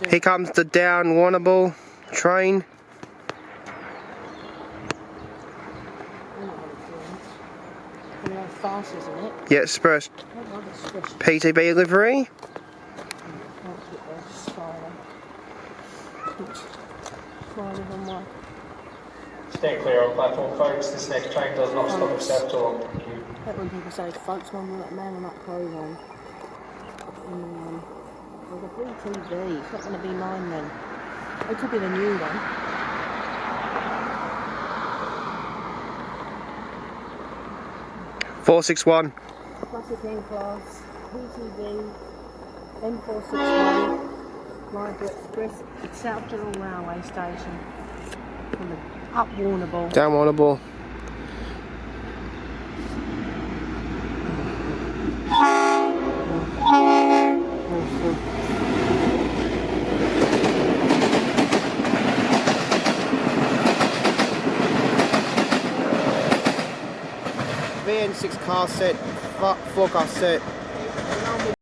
Here comes the down warnable train. Fast, isn't it? Yeah, express. PTB livery. Stay clear on platform, folks. This next train does not stop except all. Thank you. That when people say folks, one that man on that program. There's a blue TV. It's not going to be mine then. It could be the new one. N461. Classic N class, PTV, N461, Library Express, South General Railway Station. From the up warnable. Down warnable. VN6 car set, 4 car set.